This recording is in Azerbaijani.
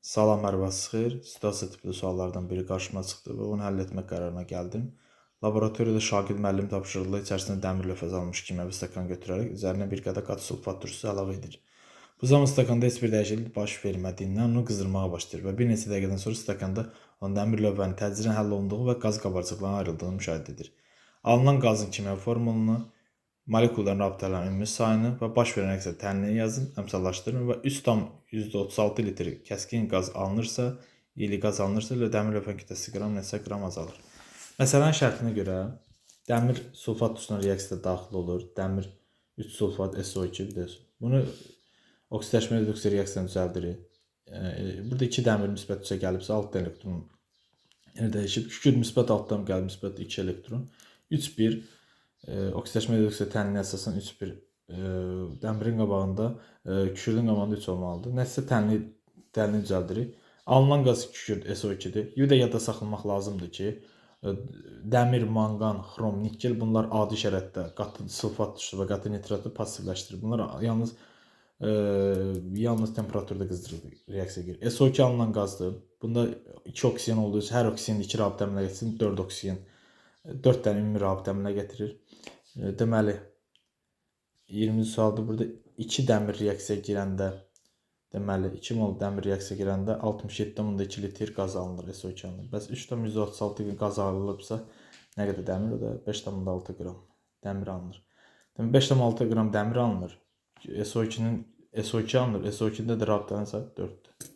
Salam, Mərvəz xeyir. Situasiya tipli suallardan biri qarşıma çıxdı və onu həll etmək qərarına gəldim. Laboratoriyada şagird müəllim tapşırıqlı içərisində dəmir lövhəsi almış kimyəvi stakan götürərək üzərinə bir qədər qatı sulfat turşusu əlavə edir. Bu zaman stakanda heç bir dəyişiklik baş vermədiyindən onu qızdırmağa başlayır və bir neçə dəqiqədən sonra stakanda olan dəmir lövhənin tədricən həll olunduğu və qaz qabarcıqlarının ayrıldığını müşahidə edir. Alınan qazın kimyəvi formulunu, molekulların rabitələrin ümumi sayını və baş verən əksər təhlilini yazın, əmsallaşdırın və 3,36 litr kəskin qaz alınırsa, ili qaz alınırsa, ilə dəmir lövhənin kütləsi qram neçə qram azalır. Məsələnin şərtinə görə dəmir sulfat turşusuna reaksiyada daxil olur. Dəmir 3 sulfat SO2 biliyorsun. Bunu oksidaşma reduksiya reaksiyasını düzəldirik. Burada 2 dəmir müsbət 3-ə gəlibsə 6 elektron dəyişib. Kükürt müsbət 6-dan gəlib müsbət 2 elektron. 3-1 oksidaşma reduksiya təhlilini əsasən 3-1 dəmirin qabağında, kükürdün qabağında 3 olmalıdır. Nəticə təhlilini düzəldirik. Alınan qaz kükürt SO2-dir. Bir də yadda saxlamaq lazımdır ki, dəmir, manqan, xrom, nikel bunlar adi şəraitdə qatı sulfat turşusu və qatı nitratı passivləşdirir. Bunlar yalnız temperaturda qızdırılır, reaksiya gedir. SO2 alınan qazdır. Bunda 2 oksigen olduğu üçün hər oksigen 2 rabitə əmələ gətirsin, 4 oksigen 4 dənə ümumi rabitə əmələ gətirir. Deməli 20-ci sualda burada 2 dəmir reaksiya girəndə, deməli 2 mol dəmir reaksiya girəndə 67,2 litr qaz alınır, SO2 alınır. Bəs 3,136 qaz alınıbsa nə qədər dəmir? O da 5,6 qram dəmir alınır. Deməli 5,6 qram dəmir alınır. SO2 alınır. SO2-də də rabitənin sayı 4-dür.